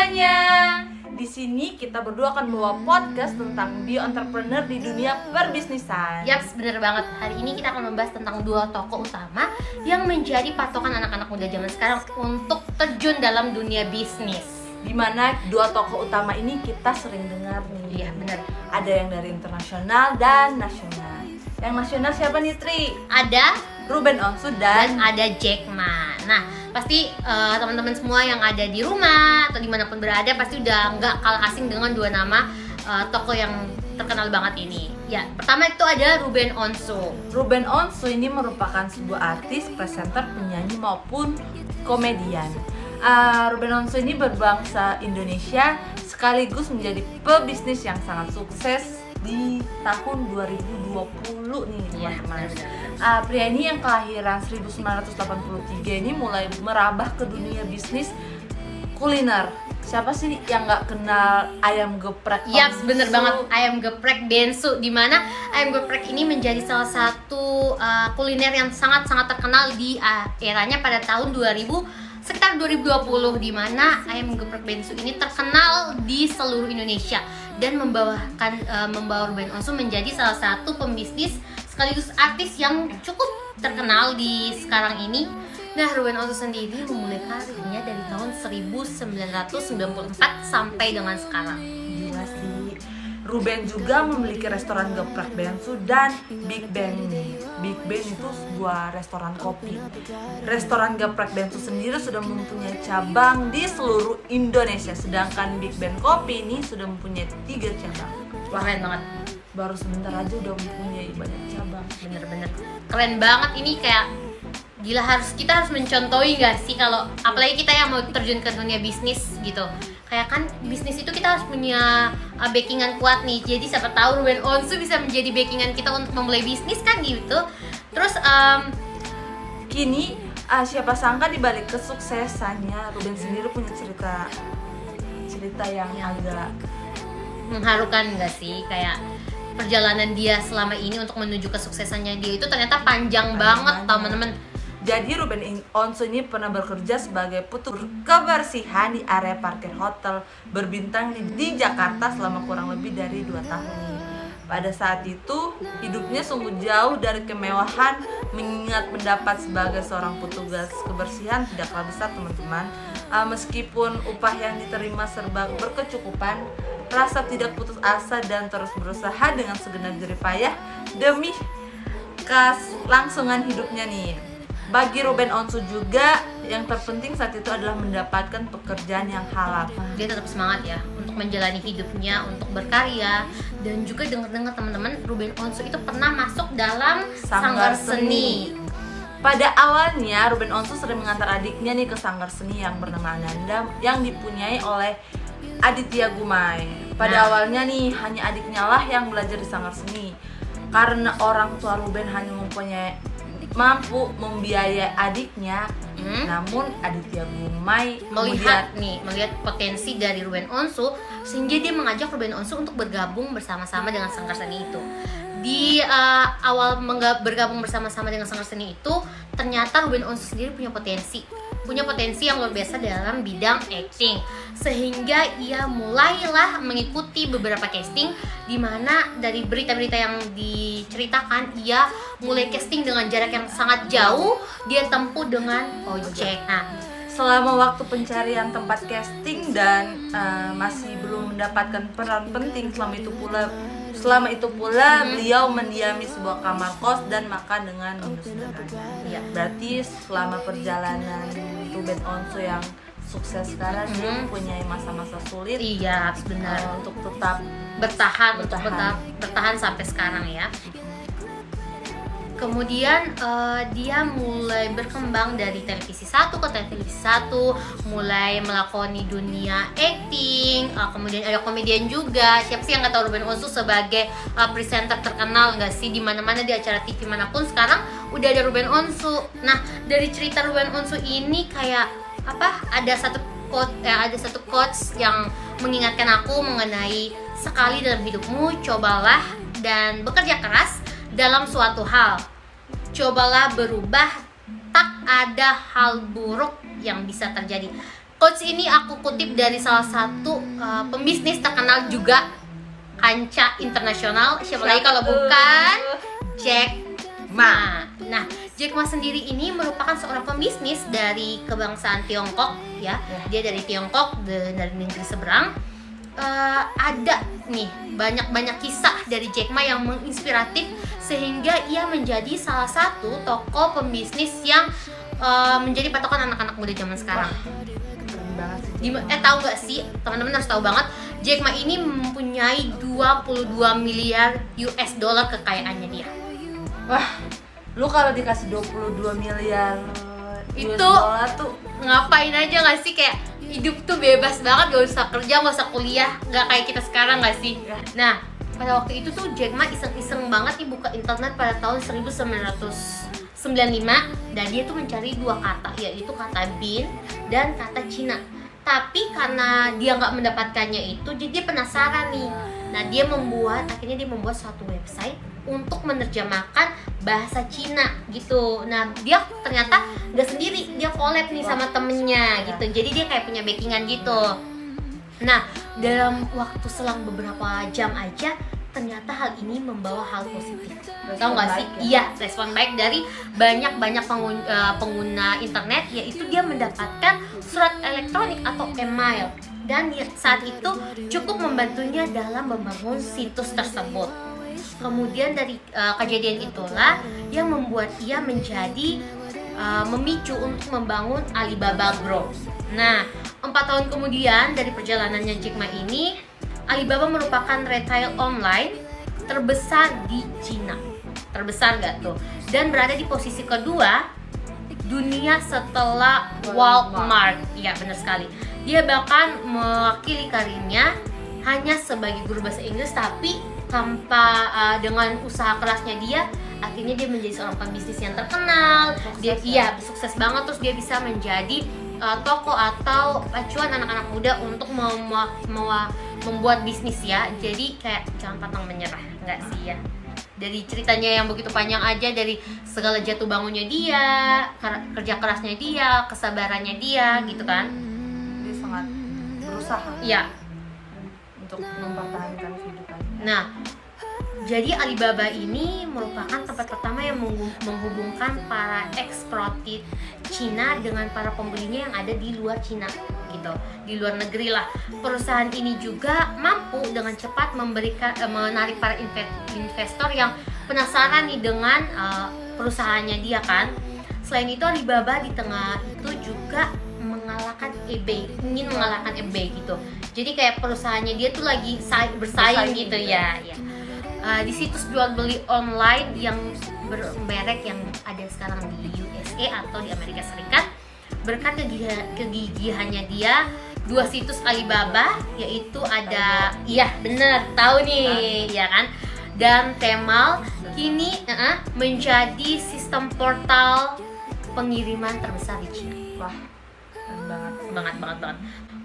semuanya. Di sini kita berdua akan membawa podcast tentang bio-entrepreneur di dunia perbisnisan. Yaps, bener banget. Hari ini kita akan membahas tentang dua tokoh utama yang menjadi patokan anak-anak muda zaman sekarang untuk terjun dalam dunia bisnis. Dimana dua tokoh utama ini kita sering dengar nih. Iya, bener. Ada yang dari internasional dan nasional. Yang nasional siapa nih, Tri? Ada Ruben Onsu dan ada Jack Ma. Nah, pasti teman-teman semua yang ada di rumah atau dimanapun berada pasti udah nggak kalah asing dengan dua nama tokoh yang terkenal banget ini. Ya, pertama itu ada Ruben Onsu. Ruben Onsu ini merupakan sebuah artis, presenter, penyanyi maupun komedian. Ruben Onsu ini berbangsa Indonesia sekaligus menjadi pebisnis yang sangat sukses di tahun 2020 nih teman-teman. Pria ini yang kelahiran 1983 ini mulai merambah ke dunia bisnis kuliner. Siapa sih yang nggak kenal ayam geprek? Yaps, bener banget, ayam geprek Bensu. Dimana ayam geprek ini menjadi salah satu kuliner yang sangat-sangat terkenal di eranya pada tahun sekitar 2020, di mana ayam geprek Bensu ini terkenal di seluruh Indonesia dan membawa Ruben Onsu menjadi salah satu pembisnis sekaligus artis yang cukup terkenal di sekarang ini. Nah, Ruben Onsu sendiri memulai karirnya dari tahun 1994 sampai dengan sekarang. Gila sih. Ruben juga memiliki restoran geprek Bensu dan Big Ben ini. Big Ben itu sebuah restoran kopi. Restoran geprek Bensu sendiri sudah mempunyai cabang di seluruh Indonesia, sedangkan Big Ben Kopi ini sudah mempunyai 3 cabang. Wah, keren banget. Baru sebentar aja udah mempunyai banyak cabang. Bener-bener keren banget ini, kayak gila, kita harus mencontohi gak sih kalau apalagi kita yang mau terjun ke dunia bisnis gitu. Kayak kan bisnis itu kita harus punya backingan kuat nih. Jadi siapa tahu Ruben Onsu bisa menjadi backingan kita untuk memulai bisnis kan gitu. Terus kini siapa sangka di balik kesuksesannya Ruben sendiri punya cerita yang agak mengharukan gak sih? Kayak perjalanan dia selama ini untuk menuju kesuksesannya dia itu ternyata panjang banget teman-teman. Jadi Ruben Onsu ini pernah bekerja sebagai petugas kebersihan di area parkir hotel berbintang di Jakarta selama kurang lebih dari 2 tahun nih. Pada saat itu hidupnya sungguh jauh dari kemewahan, mengingat pendapat sebagai seorang petugas kebersihan tidaklah besar teman-teman. Meskipun upah yang diterima serba berkecukupan, rasa tidak putus asa dan terus berusaha dengan segenap jerih payah demi kelangsungan hidupnya nih. Bagi Ruben Onsu juga yang terpenting saat itu adalah mendapatkan pekerjaan yang halal. Dia tetap semangat ya untuk menjalani hidupnya, untuk berkarya. Dan juga dengar-dengar teman-teman, Ruben Onsu itu pernah masuk dalam sanggar seni. Pada awalnya Ruben Onsu sering mengantar adiknya nih ke sanggar seni yang bernama Ananda yang dipunyai oleh Aditya Gumai. Pada awalnya nih hanya adiknya lah yang belajar di sanggar seni. Karena orang tua Ruben hanya mampu membiayai adiknya, namun Aditya Gumai melihat potensi dari Ruben Onsu, sehingga dia mengajak Ruben Onsu untuk bergabung bersama-sama dengan sanggar seni itu. Di awal bergabung bersama-sama dengan sanggar seni itu, ternyata Ruben Onsu sendiri punya potensi yang luar biasa dalam bidang acting, sehingga ia mulailah mengikuti beberapa casting, di mana dari berita-berita yang diceritakan ia mulai casting dengan jarak yang sangat jauh, dia tempuh dengan ojek. Nah, selama waktu pencarian tempat casting dan masih belum mendapatkan peran penting, selama itu pula beliau mendiami sebuah kamar kos dan makan dengan menu sederhana. Ya, berarti selama perjalanan Ruben Onsu yang sukses sekarang dia mempunyai masa-masa sulit. Iya, benar. Untuk tetap bertahan sampai sekarang ya. Kemudian dia mulai berkembang dari televisi 1 ke televisi 1, mulai melakoni dunia acting, kemudian ada komedian juga. Siapa sih yang nggak tahu Ruben Onsu sebagai presenter terkenal nggak sih? Di mana-mana di acara TV manapun sekarang udah ada Ruben Onsu. Nah, dari cerita Ruben Onsu ini kayak ada satu quotes yang mengingatkan aku mengenai sekali dalam hidupmu cobalah dan bekerja keras dalam suatu hal. Cobalah berubah, tak ada hal buruk yang bisa terjadi. Quotes ini aku kutip dari salah satu pembisnis terkenal juga, kancah internasional. Siapa lagi kalau bukan Jack Ma. Nah, Jack Ma sendiri ini merupakan seorang pembisnis dari kebangsaan Tiongkok ya. Dia dari Tiongkok, dari negeri seberang. Ada nih banyak kisah dari Jack Ma yang menginspiratif sehingga ia menjadi salah satu tokoh pembisnis yang menjadi patokan anak-anak muda zaman sekarang. Tahu gak sih, teman-teman harus tahu banget, Jack Ma ini mempunyai 22 miliar US dollar kekayaannya dia. Wah, lu kalau dikasih 22 miliar itu US dollar tuh ngapain aja gak sih? Kayak hidup tuh bebas banget, gak usah kerja, gak usah kuliah, gak kayak kita sekarang gak sih? Nah, pada waktu itu tuh Jack Ma iseng-iseng banget nih buka internet pada tahun 1995, dan dia tuh mencari dua kata, yaitu kata bin dan kata Cina. Tapi karena dia nggak mendapatkannya itu, jadi dia penasaran nih. Nah, akhirnya dia membuat suatu website untuk menerjemahkan bahasa Cina gitu. Nah, dia ternyata nggak sendiri, dia collab nih sama temennya gitu. Jadi dia kayak punya backingan gitu. Nah, dalam waktu selang beberapa jam aja, ternyata hal ini membawa hal positif. Tahu nggak sih? Iya, respon baik dari banyak pengguna internet, yaitu dia mendapatkan surat elektronik atau email, dan saat itu cukup membantunya dalam membangun situs tersebut. Kemudian dari kejadian itulah yang membuat ia menjadi memicu untuk membangun Alibaba Group. Nah, 4 tahun kemudian dari perjalanannya Jack Ma ini, Alibaba merupakan retail online terbesar di Cina. Terbesar nggak tuh? Dan berada di posisi kedua dunia setelah Walmart. Iya, benar sekali. Dia bahkan mewakili karirnya hanya sebagai guru bahasa Inggris, tapi tanpa dengan usaha kerasnya dia, akhirnya dia menjadi seorang pembisnis yang terkenal. Sukses banget. Terus dia bisa menjadi toko atau acuan anak-anak muda untuk membuat bisnis ya. Jadi kayak jangan pantang menyerah, enggak sih ya. Dari ceritanya yang begitu panjang aja, dari segala jatuh bangunnya dia, kerja kerasnya dia, kesabarannya dia gitu kan. Dia sangat berusaha. Iya. Untuk mempertahankan kehidupan. Nah, jadi Alibaba ini merupakan tempat pertama yang menghubungkan para eksportir Cina dengan para pembelinya yang ada di luar Cina gitu, di luar negeri lah. Perusahaan ini juga mampu dengan cepat menarik para investor yang penasaran nih dengan perusahaannya dia kan. Selain itu, Alibaba di tengah itu juga ingin mengalahkan eBay gitu. Jadi kayak perusahaannya dia tuh lagi bersaing gitu ya. Di situs jual beli online yang bermerek yang ada sekarang di USA atau di Amerika Serikat, berkat kegigihannya dia, 2 situs Alibaba, yaitu ada, iya bener, tahu nih ya kan, dan Tmall kini menjadi sistem portal pengiriman terbesar di Cina. Wah, banget.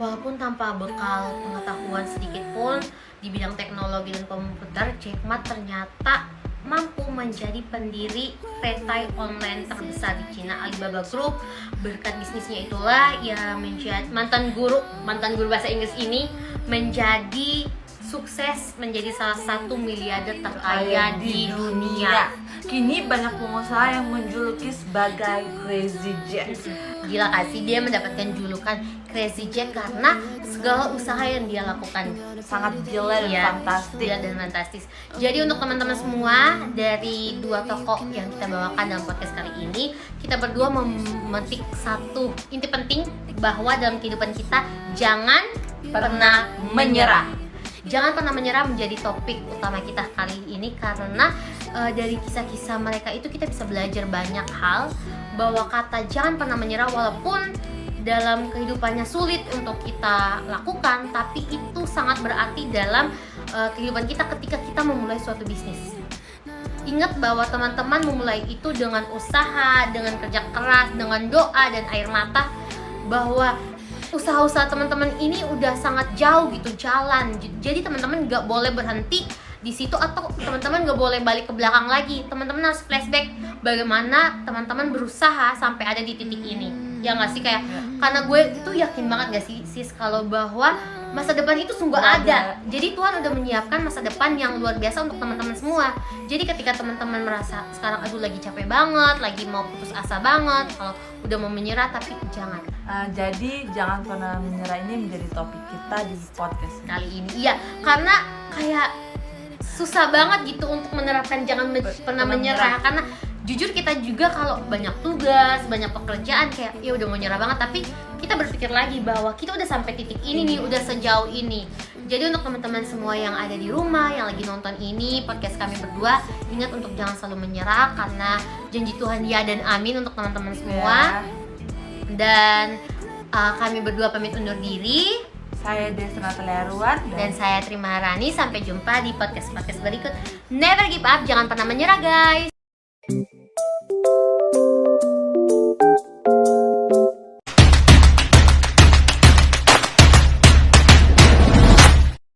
Walaupun tanpa bekal pengetahuan sedikit pun di bidang teknologi dan komputer, Jack Ma ternyata mampu menjadi pendiri retail online terbesar di Cina, Alibaba Group. Berkat bisnisnya itulah ia menjadi mantan guru bahasa Inggris ini menjadi sukses menjadi salah satu miliarder terkaya di dunia. Kini banyak pengusaha yang menjuluki sebagai Crazy Jack. Gila kasih, dia mendapatkan julukan Crazy Jack karena segala usaha yang dia lakukan Sangat gila dan fantastis. Jadi untuk teman-teman semua, dari 2 tokoh yang kita bawakan dalam podcast kali ini, kita berdua memetik satu inti penting bahwa dalam kehidupan kita jangan pernah menyerah. Jangan pernah menyerah menjadi topik utama kita kali ini, karena dari kisah-kisah mereka itu kita bisa belajar banyak hal, bahwa kata jangan pernah menyerah walaupun dalam kehidupannya sulit untuk kita lakukan, tapi itu sangat berarti dalam kehidupan kita ketika kita memulai suatu bisnis. Ingat bahwa teman-teman memulai itu dengan usaha, dengan kerja keras, dengan doa dan air mata, bahwa usaha-usaha teman-teman ini udah sangat jauh gitu jalan. Jadi teman-teman nggak boleh berhenti di situ, atau teman-teman nggak boleh balik ke belakang lagi. Teman-teman harus flashback bagaimana teman-teman berusaha sampai ada di titik ini. Ya nggak sih, kayak karena gue itu yakin banget gak sih sis kalau bahwa masa depan itu sungguh ada. Jadi Tuhan udah menyiapkan masa depan yang luar biasa untuk teman-teman semua. Jadi ketika teman-teman merasa sekarang aduh lagi capek banget, lagi mau putus asa banget, kalau udah mau menyerah, tapi jangan. Jadi jangan pernah menyerah, ini menjadi topik kita di podcast Kali ini. Iya, karena kayak susah banget gitu untuk menerapkan jangan pernah menyerah. Karena jujur kita juga kalau banyak tugas, banyak pekerjaan kayak ya udah mau nyerah banget, tapi kita berpikir lagi bahwa kita udah sampai titik ini nih, udah sejauh ini. Jadi untuk teman-teman semua yang ada di rumah, yang lagi nonton ini podcast kami berdua, ingat untuk jangan selalu menyerah, karena janji Tuhan ya dan amin untuk teman-teman semua. Dan kami berdua pamit undur diri. Saya Desi Natalia Ruan Dan saya Trima Harani. Sampai jumpa di podcast berikut. Never give up, jangan pernah menyerah guys.